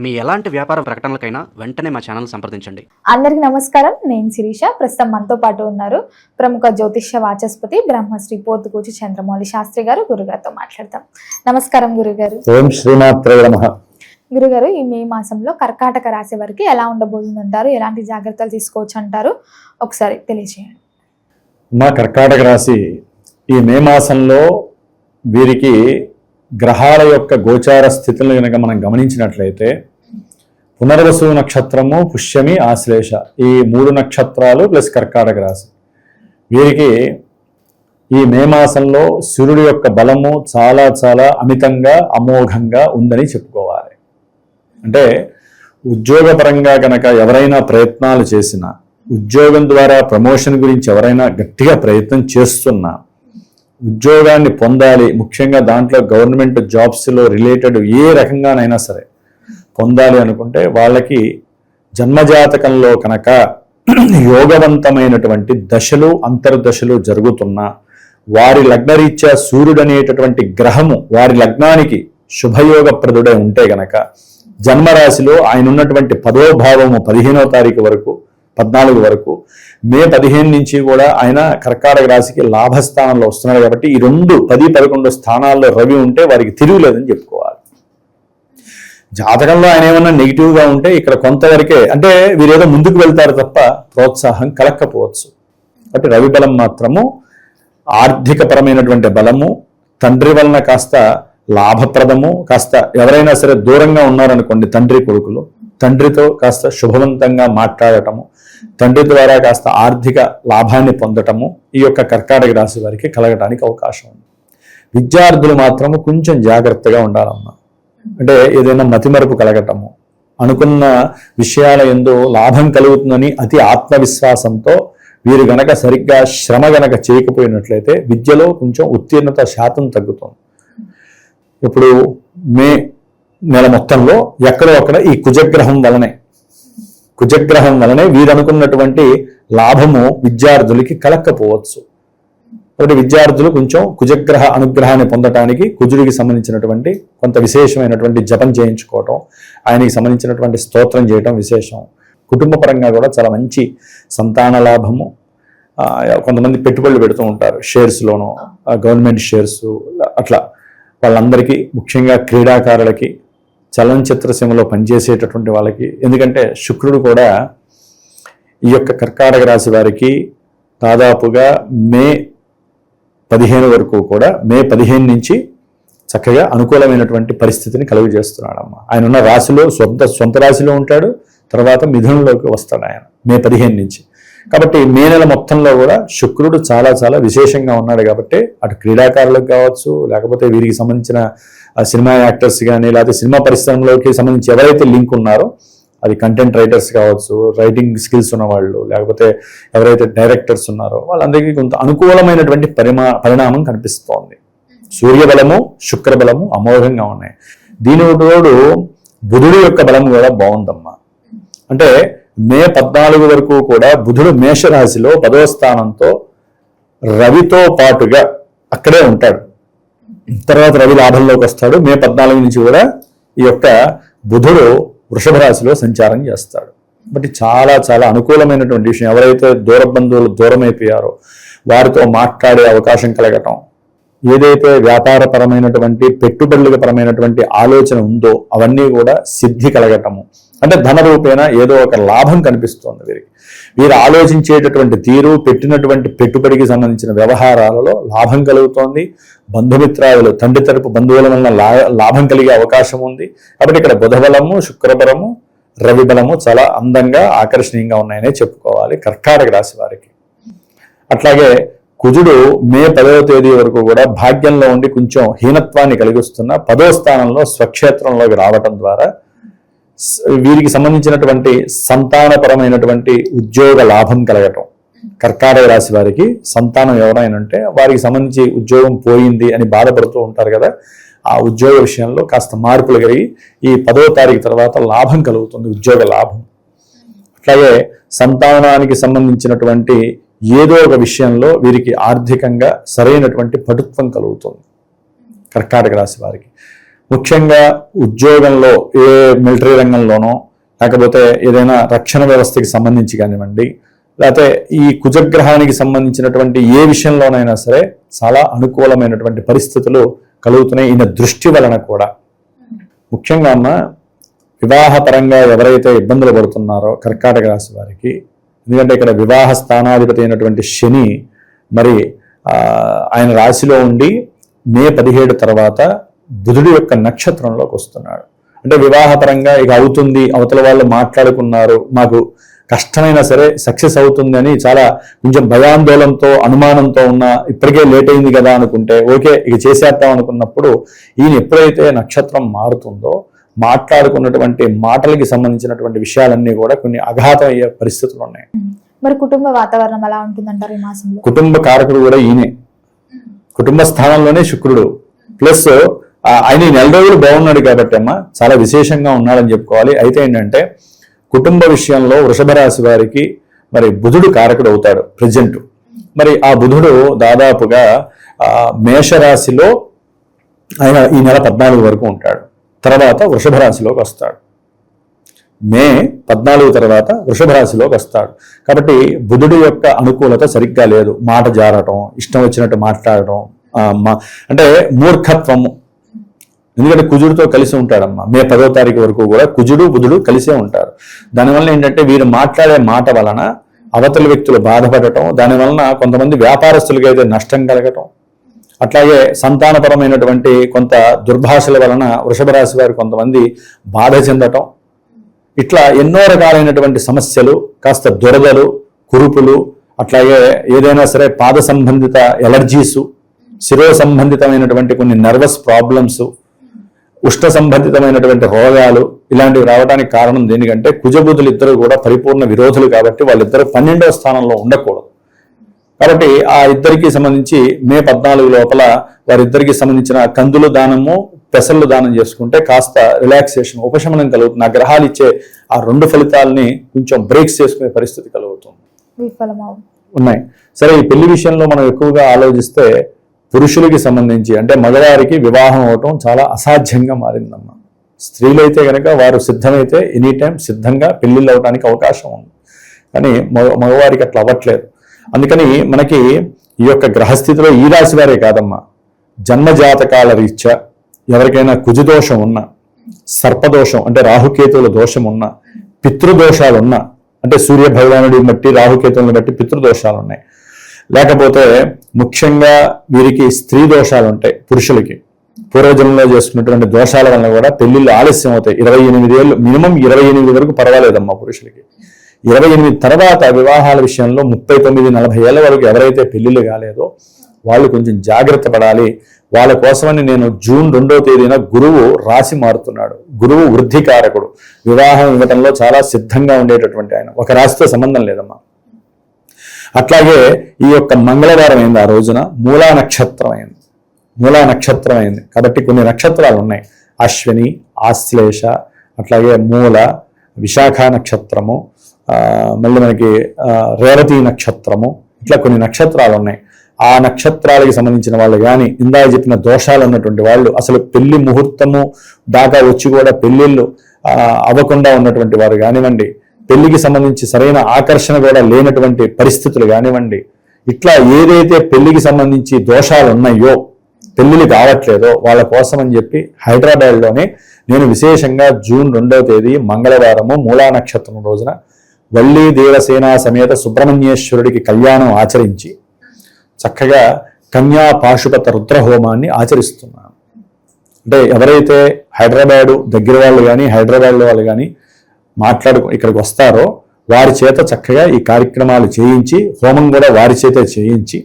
మీ ఎలాంటి వ్యాపార ప్రకటనలకైనా వెంటనే మా ఛానల్ సంప్రదించండి. అందరికీ నమస్కారం. నేను శిరీష. ప్రస్తుతం మనతో పాటు ఉన్నారు ప్రముఖ జ్యోతిష్య వాచస్పతి బ్రహ్మశ్రీ పోతుకూచి చంద్రమౌళి శాస్త్రి గారు. గురుగారితో మాట్లాడతాం. నమస్కారం గురుగారు. ఓం శ్రీమాత్రే నమః. గురుగారు, ఈ మే మాసంలో కర్కాటక రాశి వారికి ఎలా ఉండబోతుంది అంటారు? ఎలాంటి జాగ్రత్తలు తీసుకోవచ్చు అంటారు? ఒకసారి తెలియజేయండి. మా కర్కాటక రాశి ఈ మే మాసంలో వీరికి గ్రహాల యొక్క గోచార స్థితులను కనుక మనం గమనించినట్లయితే పునర్వసు నక్షత్రము, పుష్యమి, ఆశ్లేష ఈ 3 నక్షత్రాలు ప్లస్ కర్కాటక రాశి వీరికి ఈ మే మాసంలో సూర్యుడి యొక్క బలము చాలా చాలా అమితంగా అమోఘంగా ఉందని చెప్పుకోవాలి. అంటే ఉద్యోగపరంగా కనుక ఎవరైనా ప్రయత్నాలు చేసినా, ఉద్యోగం ద్వారా ప్రమోషన్ గురించి ఎవరైనా గట్టిగా ప్రయత్నం చేస్తున్నా, ఉద్యోగాన్ని పొందాలి, ముఖ్యంగా దాంట్లో గవర్నమెంట్ జాబ్స్లో రిలేటెడ్ ఏ రకంగానైనా సరే పొందాలి అనుకుంటే వాళ్ళకి జన్మజాతకంలో కనుక యోగవంతమైనటువంటి దశలు అంతర్దశలు జరుగుతున్నా, వారి లగ్నరీత్యా సూర్యుడు అనేటటువంటి గ్రహము వారి లగ్నానికి శుభయోగప్రదుడై ఉంటే గనక జన్మరాశిలో ఆయన ఉన్నటువంటి 10వ భావము 15వ తారీఖు వరకు 14 వరకు మే 15 నుంచి కూడా ఆయన కర్కాటక రాశికి లాభస్థానంలో వస్తున్నారు. కాబట్టి ఈ 2, 10, 11 స్థానాల్లో రవి ఉంటే వారికి తిరుగులేదని చెప్పుకోవాలి. జాతకంలో ఆయన ఏమన్నా నెగిటివ్గా ఉంటే ఇక్కడ కొంతవరకే, అంటే వీరేదో ముందుకు వెళ్తారు తప్ప ప్రోత్సాహం కలక్కపోవచ్చు. కాబట్టి రవి బలం మాత్రము ఆర్థికపరమైనటువంటి బలము, తండ్రి వలన కాస్త లాభప్రదము, కాస్త ఎవరైనా సరే దూరంగా ఉన్నారనుకోండి తండ్రి కొడుకులు, తండ్రితో కాస్త శుభవంతంగా మాట్లాడటము, తండ్రి ద్వారా కాస్త ఆర్థిక లాభాన్ని పొందటము ఈ యొక్క కర్కాటక రాశి వారికి కలగటానికి అవకాశం ఉంది. విద్యార్థులు మాత్రము కొంచెం జాగ్రత్తగా ఉండాలమ్మా. అంటే ఏదైనా మతిమరుపు కలగటము, అనుకున్న విషయాల యందు లాభం కలుగుతుందని అతి ఆత్మవిశ్వాసంతో వీరు గనక సరిగ్గా శ్రమ గనక చేయకపోయినట్లయితే విద్యలో కొంచెం ఉత్తీర్ణత శాతం తగ్గుతుంది. ఇప్పుడు మే నెల మొత్తంలో ఎక్కడో అక్కడ ఈ కుజగ్రహం వలనే వీరు అనుకున్నటువంటి లాభము విద్యార్థులకి కలక్కపోవచ్చు. కాబట్టి విద్యార్థులు కొంచెం కుజగ్రహ అనుగ్రహాన్ని పొందటానికి కుజుడికి సంబంధించినటువంటి కొంత విశేషమైనటువంటి జపం చేయించుకోవటం, ఆయనకి సంబంధించినటువంటి స్తోత్రం చేయటం విశేషం. కుటుంబ పరంగా కూడా చాలా మంచి సంతాన లాభము. కొంతమంది పెట్టుబడులు పెడుతూ ఉంటారు షేర్స్లోనూ, గవర్నమెంట్ షేర్స్ అట్లా. వాళ్ళందరికీ, ముఖ్యంగా క్రీడాకారులకి, చలనచిత్ర సీమలో పనిచేసేటటువంటి వాళ్ళకి, ఎందుకంటే శుక్రుడు కూడా ఈ యొక్క కర్కాటక రాశి వారికి దాదాపుగా మే 15 వరకు కూడా, మే 15 నుంచి చక్కగా అనుకూలమైనటువంటి పరిస్థితిని కలుగజేస్తున్నాడమ్మ. ఆయన ఉన్న రాశిలో సొంత రాశిలో ఉంటాడు, తర్వాత మిథునంలోకి వస్తాడు ఆయన మే 15 నుంచి. కాబట్టి మే నెల మొత్తంలో కూడా శుక్రుడు చాలా చాలా విశేషంగా ఉన్నాడు. కాబట్టి అటు క్రీడాకారులకు కావచ్చు, లేకపోతే వీరికి సంబంధించిన సినిమా యాక్టర్స్ కానీ, లేకపోతే సినిమా పరిశ్రమలోకి సంబంధించి ఎవరైతే లింక్ ఉన్నారో, అది కంటెంట్ రైటర్స్ కావచ్చు, రైటింగ్ స్కిల్స్ ఉన్నవాళ్ళు, లేకపోతే ఎవరైతే డైరెక్టర్స్ ఉన్నారో వాళ్ళందరికీ కొంత అనుకూలమైనటువంటి పరిణామం కనిపిస్తోంది. సూర్యబలము, శుక్రబలము అమోఘంగా ఉన్నాయి. దీని తోడు బుధుడి యొక్క బలం కూడా బాగుందమ్మా. అంటే మే 14 వరకు కూడా బుధుడు మేషరాశిలో 10వ స్థానంతో రవితో పాటుగా అక్కడే ఉంటాడు. తర్వాత రవి లాభంలోకి వస్తాడు. మే 14 నుంచి కూడా ఈ యొక్క బుధుడు వృషభ రాశిలో సంచారం చేస్తాడు. కాబట్టి చాలా చాలా అనుకూలమైనటువంటి విషయం. ఎవరైతే దూర బంధువులు దూరమైపోయారో వారితో మాట్లాడే అవకాశం కలగటం, ఏదైతే వ్యాపారపరమైనటువంటి పెట్టుబడుల పరమైనటువంటి ఆలోచన ఉందో అవన్నీ కూడా సిద్ధి కలగటము, అంటే ధన రూపేణ ఏదో ఒక లాభం కనిపిస్తోంది వీరికి. వీరు ఆలోచించేటటువంటి తీరు, పెట్టినటువంటి పెట్టుబడికి సంబంధించిన వ్యవహారాలలో లాభం కలుగుతోంది. బంధుమిత్రాదులు, తండ్రి తరపు బంధువుల వలన లాభం కలిగే అవకాశం ఉంది. కాబట్టి ఇక్కడ బుధబలము, శుక్రబలము, రవి బలము చాలా అందంగా ఆకర్షణీయంగా ఉన్నాయనే చెప్పుకోవాలి కర్కాటక రాశి వారికి. అట్లాగే కుజుడు మే 10వ తేదీ వరకు కూడా భాగ్యంలో ఉండి కొంచెం హీనత్వాన్ని కలిగిస్తున్న 10వ స్థానంలో స్వక్షేత్రంలోకి రావటం ద్వారా వీరికి సంబంధించినటువంటి సంతానపరమైనటువంటి ఉద్యోగ లాభం కలగటం. కర్కాటక రాశి వారికి సంతానం ఎవరైనా ఉంటే వారికి సంబంధించి ఉద్యోగం పోయింది అని బాధపడుతూ ఉంటారు కదా, ఆ ఉద్యోగ విషయంలో కాస్త మార్పులు కలిగి ఈ 10వ తారీఖు తర్వాత లాభం కలుగుతుంది, ఉద్యోగ లాభం. అట్లాగే సంతానానికి సంబంధించినటువంటి ఏదో ఒక విషయంలో వీరికి ఆర్థికంగా సరైనటువంటి పటుత్వం కలుగుతుంది కర్కాటక రాశి వారికి. ముఖ్యంగా ఉద్యోగంలో ఏ మిలిటరీ రంగంలోనో లేకపోతే ఏదైనా రక్షణ వ్యవస్థకి సంబంధించి కానివ్వండి, లేకపోతే ఈ కుజగ్రహానికి సంబంధించినటువంటి ఏ విషయంలోనైనా సరే చాలా అనుకూలమైనటువంటి పరిస్థితులు కలుగుతున్నాయి ఈయన దృష్టి వలన కూడా. ముఖ్యంగా అన్న వివాహపరంగా ఎవరైతే ఇబ్బందులు పడుతున్నారో కర్కాటక రాశి వారికి, ఎందుకంటే ఇక్కడ వివాహ స్థానాధిపతి అయినటువంటి శని మరి ఆయన రాశిలో ఉండి మే 17 తర్వాత బుధుడి యొక్క నక్షత్రంలోకి వస్తున్నాడు. అంటే వివాహపరంగా ఇక అవుతుంది, అవతల వాళ్ళు మాట్లాడుకున్నారు, మాకు కష్టమైనా సరే సక్సెస్ అవుతుంది అని చాలా కొంచెం భయాందోళనతో అనుమానంతో ఉన్న, ఇప్పటికే లేట్ అయింది కదా అనుకుంటే ఓకే ఇక చేసేద్దాం అనుకున్నప్పుడు ఈయన ఎప్పుడైతే నక్షత్రం మారుతుందో మాట్లాడుకున్నటువంటి మాటలకి సంబంధించినటువంటి విషయాలన్నీ కూడా కొన్ని అఘాతం అయ్యే పరిస్థితులు ఉన్నాయి. మరి కుటుంబ వాతావరణం ఎలా ఉంటుందంటారు ఈ మాసంలో? కుటుంబ కారకుడు కూడా ఈయనే, కుటుంబ స్థానంలోనే శుక్రుడు, ప్లస్ ఆయన ఈ 4 రోజులు బాగున్నాడు కాబట్టి అమ్మ చాలా విశేషంగా ఉన్నాడని చెప్పుకోవాలి. అయితే ఏంటంటే కుటుంబ విషయంలో వృషభ రాశి వారికి మరి బుధుడు కారకుడు అవుతాడు ప్రజెంట్. మరి ఆ బుధుడు దాదాపుగా మేషరాశిలో ఆయన ఈ నెల 14 వరకు ఉంటాడు, తర్వాత వృషభ రాశిలోకి వస్తాడు. మే 14 తర్వాత వృషభ రాశిలోకి వస్తాడు. కాబట్టి బుధుడి యొక్క అనుకూలత సరిగ్గా లేదు. మాట జారటం, ఇష్టం వచ్చినట్టు మాట్లాడటం, అంటే మూర్ఖత్వము. ఎందుకంటే కుజుడితో కలిసి ఉంటాడమ్మా. మే 10వ తారీఖు వరకు కూడా కుజుడు బుధుడు కలిసే ఉంటారు. దానివల్ల ఏంటంటే వీరు మాట్లాడే మాట వలన అవతలి వ్యక్తులు బాధపడటం, దానివలన కొంతమంది వ్యాపారస్తులకి అయితే నష్టం కలగటం, అట్లాగే సంతానపరమైనటువంటి కొంత దుర్భాషల వలన వృషభ రాశి వారు కొంతమంది బాధ చెందటం, ఇట్లా ఎన్నో రకాలైనటువంటి సమస్యలు, కాస్త దురదలు, కురుపులు, అట్లాగే ఏదైనా సరే పాద సంబంధిత ఎలర్జీసు, శిరో సంబంధితమైనటువంటి కొన్ని నర్వస్ ప్రాబ్లమ్స్, ఉష్ణ సంబంధితమైనటువంటి రోగాలు ఇలాంటివి రావడానికి కారణం దేనికంటే కుజబుధులు ఇద్దరు కూడా పరిపూర్ణ విరోధులు కాబట్టి వాళ్ళిద్దరు 12వ స్థానంలో ఉండకూడదు. కాబట్టి ఆ ఇద్దరికి సంబంధించి మే 14 లోపల వారిద్దరికి సంబంధించిన కందులు దానము, పెసళ్ళు దానం చేసుకుంటే కాస్త రిలాక్సేషన్, ఉపశమనం కలుగుతుంది. ఆ గ్రహాలు ఇచ్చే ఆ 2 ఫలితాలని కొంచెం బ్రేక్స్ చేసుకునే పరిస్థితి కలుగుతుంది. ఉన్నాయి. సరే, ఈ పెళ్లి విషయంలో మనం ఎక్కువగా ఆలోచిస్తే పురుషులకి సంబంధించి అంటే మగవారికి వివాహం అవటం చాలా అసాధ్యంగా మారిందమ్మ. స్త్రీలైతే కనుక వారు సిద్ధమైతే ఎనీ టైం సిద్ధంగా పెళ్లిళ్ళు అవడానికి అవకాశం ఉంది. కానీ మగవారికి అట్లా అవ్వట్లేదు. అందుకని మనకి ఈ యొక్క గ్రహస్థితిలో ఈ రాశి వారే కాదమ్మా, జన్మజాతకాల రీత్యా ఎవరికైనా కుజదోషం ఉన్నా, సర్పదోషం అంటే రాహుకేతువుల దోషం ఉన్నా, పితృదోషాలు ఉన్నా, అంటే సూర్య భగవానుడిని బట్టి రాహుకేతువులను బట్టి పితృదోషాలు ఉన్నాయి, లేకపోతే ముఖ్యంగా వీరికి స్త్రీ దోషాలు ఉంటాయి. పురుషులకి పూర్వజన్మలో చేసుకున్నటువంటి దోషాల వల్ల కూడా పెళ్లిళ్ళు ఆలస్యం అవుతాయి. 28 ఏళ్ళు, మినిమం 28 వరకు పర్వాలేదమ్మా పురుషులకి. 28 తర్వాత వివాహాల విషయంలో 39-40 ఏళ్ల వరకు ఎవరైతే పెళ్లిళ్ళు కాలేదో వాళ్ళు కొంచెం జాగ్రత్త పడాలి. వాళ్ళ కోసమని నేను జూన్ 2వ తేదీన గురువు రాశి మారుతున్నాడు. గురువు వృద్ధికారకుడు, వివాహం ఇవ్వటంలో చాలా సిద్ధంగా ఉండేటటువంటి ఆయన. ఒక రాశితో సంబంధం లేదమ్మా. అట్లాగే ఈ యొక్క మంగళవారం అయింది, ఆ రోజున మూలా నక్షత్రం అయింది. మూలా నక్షత్రం అయింది కాబట్టి కొన్ని నక్షత్రాలు ఉన్నాయి. అశ్విని, ఆశ్లేష, అట్లాగే మూల, విశాఖ నక్షత్రము, మళ్ళీ మనకి రేవతి నక్షత్రము, ఇట్లా కొన్ని నక్షత్రాలు ఉన్నాయి. ఆ నక్షత్రాలకి సంబంధించిన వాళ్ళు కానీ ఇందాక చెప్పిన దోషాలు ఉన్నటువంటి వాళ్ళు, అసలు పెళ్లి ముహూర్తము దాకా వచ్చి కూడా పెళ్లిళ్ళు అవ్వకుండా ఉన్నటువంటి వారు కానివ్వండి, పెళ్లికి సంబంధించి సరైన ఆకర్షణ కూడా లేనటువంటి పరిస్థితులు కానివ్వండి, ఇట్లా ఏదైతే పెళ్లికి సంబంధించి దోషాలు ఉన్నాయో, పెళ్లిళ్ళు కావట్లేదో వాళ్ళ కోసం అని చెప్పి హైదరాబాద్లోనే నేను విశేషంగా జూన్ 2వ తేదీ మంగళవారము మూలా నక్షత్రం రోజున వల్లి దేవసేన సమేత సుబ్రహ్మణ్యేశ్వరుడికి కళ్యాణం ఆచరించి చక్కగా కన్యా పాశుపత రుద్రహోమాన్ని ఆచరిస్తున్నాను. అంటే ఎవరైతే హైదరాబాదు దగ్గర వాళ్ళు కానీ హైదరాబాద్లో వాళ్ళు కానీ ఇక్కడికి వస్తారో వారి చేత చక్కగా ఈ కార్యక్రమాలు చేయించి, హోమం కూడా వారి చేతే చేయించి,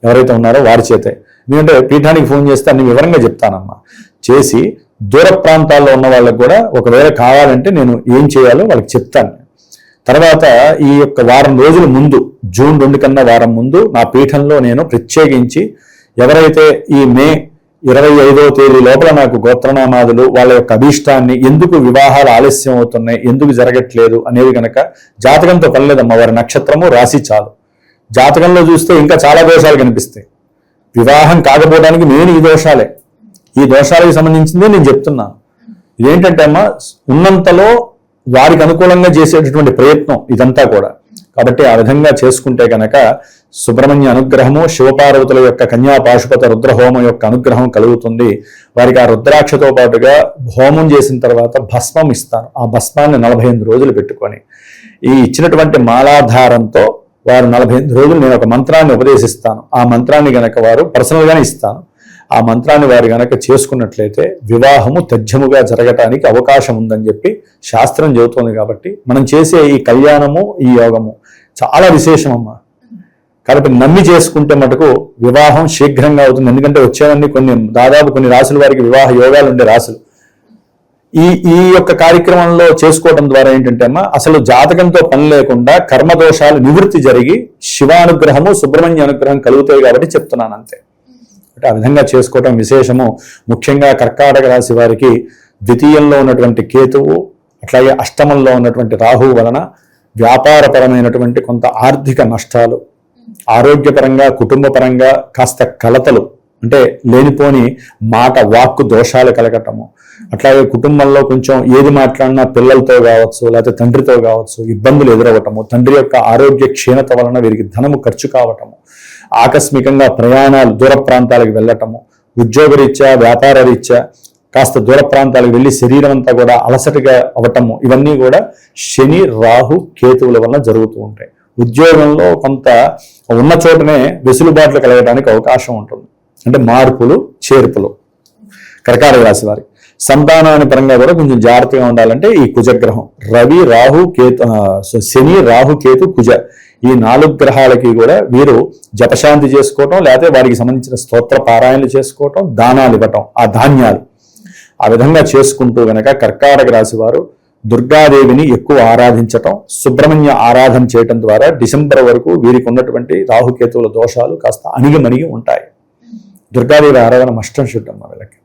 ఎవరైతే ఉన్నారో వారి చేతే, ఎందుకంటే పీఠానికి ఫోన్ చేస్తే అన్ని వివరంగా చెప్తానమ్మా, చేసి దూర ప్రాంతాల్లో ఉన్న వాళ్ళకి కూడా ఒకవేళ కావాలంటే నేను ఏం చేయాలో వాళ్ళకి చెప్తాను. తర్వాత ఈ యొక్క వారం రోజుల ముందు, జూన్ 2 కన్నా వారం ముందు నా పీఠంలో నేను ప్రత్యేకించి ఎవరైతే ఈ మే 25వ తేదీ లోపల నాకు గోత్రనామాదులు, వాళ్ళ యొక్క అభీష్టాన్ని, ఎందుకు వివాహాలు ఆలస్యం అవుతున్నాయి, ఎందుకు జరగట్లేదు అనేది కనుక జాతకంతో పనిలేదమ్మా, వారి నక్షత్రము రాశి చాలు. జాతకంలో చూస్తే ఇంకా చాలా దోషాలు కనిపిస్తాయి. వివాహం కాకపోవడానికి మెయిన్ ఈ దోషాలే. ఈ దోషాలకు సంబంధించిందే నేను చెప్తున్నాను. ఇదేంటంటే అమ్మా, ఉన్నంతలో వారికి అనుకూలంగా చేసేటటువంటి ప్రయత్నం ఇదంతా కూడా. కాబట్టి ఆ విధంగా చేసుకుంటే కనుక సుబ్రహ్మణ్య అనుగ్రహము, శివపార్వతుల యొక్క కన్యా పాశుపత రుద్రహోమం యొక్క అనుగ్రహం కలుగుతుంది. వారికి ఆ రుద్రాక్షతో పాటుగా హోమం చేసిన తర్వాత భస్మం ఇస్తాను. ఆ భస్మాన్ని 45 రోజులు పెట్టుకొని ఈ ఇచ్చినటువంటి మాలాధారంతో వారు 45 రోజులు నేను ఒక మంత్రాన్ని ఉపదేశిస్తాను. ఆ మంత్రాన్ని గనక వారు పర్సనల్గానే ఇస్తాను. ఆ మంత్రాన్ని వారు గనక చేసుకున్నట్లయితే వివాహము తథ్యముగా జరగటానికి అవకాశం ఉందని చెప్పి శాస్త్రం చెబుతోంది. కాబట్టి మనం చేసే ఈ కళ్యాణము, ఈ యోగము చాలా విశేషమమ్మా. కాబట్టి నమ్మి చేసుకుంటే మటుకు వివాహం శీఘ్రంగా అవుతుంది. ఎందుకంటే వచ్చేవన్నీ దాదాపు కొన్ని రాసుల వారికి వివాహ యోగాలు ఉండే రాసులు. ఈ యొక్క కార్యక్రమంలో చేసుకోవడం ద్వారా ఏంటంటే అమ్మా, అసలు జాతకంతో పని లేకుండా కర్మదోషాలు నివృత్తి జరిగి శివానుగ్రహము, సుబ్రహ్మణ్య అనుగ్రహం కలుగుతాయి కాబట్టి చెప్తున్నాను అంతే. ఆ విధంగా చేసుకోవటం విశేషము. ముఖ్యంగా కర్కాటక రాశి వారికి ద్వితీయంలో ఉన్నటువంటి కేతువు, అట్లాగే అష్టమంలో ఉన్నటువంటి రాహువు వలన వ్యాపారపరమైనటువంటి కొంత ఆర్థిక నష్టాలు, ఆరోగ్యపరంగా కుటుంబపరంగా కాస్త కలతలు, అంటే లేనిపోని మాట వాక్కు దోషాలు కలగటము, అట్లాగే కుటుంబంలో కొంచెం ఏది మాట్లాడినా పిల్లలతో కావచ్చు, లేకపోతే తండ్రితో కావచ్చు ఇబ్బందులు ఎదురవ్వటము, తండ్రి యొక్క ఆరోగ్య క్షీణత వలన వీరికి ధనము ఖర్చు కావటము, ఆకస్మికంగా ప్రయాణాలు దూర ప్రాంతాలకు వెళ్ళటము, ఉద్యోగరీత్యా వ్యాపార రీత్యా కాస్త దూర ప్రాంతాలకు వెళ్ళి శరీరం అంతా కూడా అలసటగా అవటము, ఇవన్నీ కూడా శని, రాహు, కేతువుల వలన జరుగుతూ ఉంటాయి. ఉద్యోగంలో కొంత ఉన్న చోటనే వెసులుబాట్లు కలగడానికి అవకాశం ఉంటుంది. అంటే మార్పులు చేర్పులు. కర్కాటక రాశి వారికి సంతానాన్ని పరంగా కూడా కొంచెం జాగ్రత్తగా ఉండాలంటే ఈ కుజగ్రహం రవి, రాహు, కేతు, శని, రాహు, కేతు, కుజ ఈ 4 గ్రహాలకి కూడా వీరు జపశాంతి చేసుకోవటం, లేకపోతే వారికి సంబంధించిన స్తోత్ర పారాయణలు చేసుకోవటం, దానాలు ఇవ్వటం, ఆ ధాన్యాలు ఆ విధంగా చేసుకుంటూ గనక కర్కాటక రాశి వారు దుర్గాదేవిని ఎక్కువ ఆరాధించటం, సుబ్రహ్మణ్య ఆరాధన చేయటం ద్వారా డిసెంబర్ వరకు వీరికి ఉన్నటువంటి రాహుకేతువుల దోషాలు కాస్త అణిగిమణిగి ఉంటాయి. దుర్గాదేవి ఆరాధన మస్టం శుద్ధమ్మ వీళ్ళకి.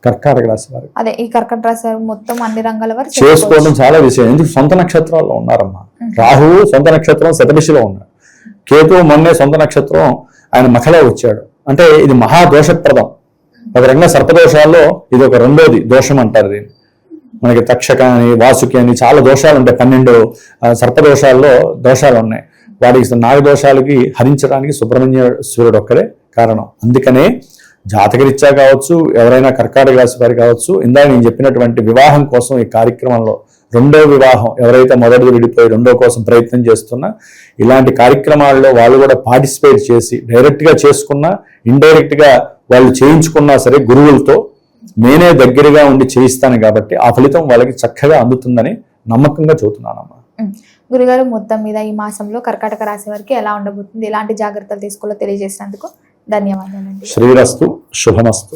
కర్కాటక రాశి వారు అదే ఈ కర్కట రాశి వారు మొత్తం అన్ని రంగాల వారు చేసుకోవడం చాలా విషయం. ఎందుకు సొంత నక్షత్రాల్లో ఉన్నారమ్మా. రాహువు సొంత నక్షత్రం శతభిషిలో ఉన్నాడు, కేతువు మొన్నే సొంత నక్షత్రం ఆయన మఖలో వచ్చాడు. అంటే ఇది మహాదోషప్రదం. ఒక రంగ సర్పదోషాల్లో ఇది ఒక రెండోది దోషం అంటారు దీన్ని. మనకి తక్షక అని, వాసుకి అని చాలా దోషాలు ఉంటాయి. 12 సర్పదోషాల్లో దోషాలు ఉన్నాయి. వాటికి నాగదోషాలకి హరించడానికి సుబ్రహ్మణ్యేశ్వరుడు ఒక్కడే కారణం. అందుకనే జాతకరీత్యా కావచ్చు, ఎవరైనా కర్కాటక రాశి వారి కావచ్చు, ఇందాక నేను చెప్పినటువంటి వివాహం కోసం ఈ కార్యక్రమంలో రెండో వివాహం ఎవరైతే మొదటిది విడిపోయి రెండో కోసం ప్రయత్నం చేస్తున్నా ఇలాంటి కార్యక్రమాల్లో వాళ్ళు కూడా పార్టిసిపేట్ చేసి డైరెక్ట్గా చేసుకున్నా ఇండైరెక్ట్గా వాళ్ళు చేయించుకున్నా సరే గురువులతో నేనే దగ్గరగా ఉండి చేయిస్తాను కాబట్టి ఆ ఫలితం వాళ్ళకి చక్కగా అందుతుందని నమ్మకంగా చెబుతున్నానమ్మా. గురుగారు మొత్తం మీద ఈ మాసంలో కర్కాటక రాశి వారికి ఎలా ఉండబోతుంది, ఎలాంటి జాగ్రత్తలు తీసుకోవాలో తెలియజేసినందుకు ధన్యవాదాలండి. శ్రీరస్తు, శుభమస్తు.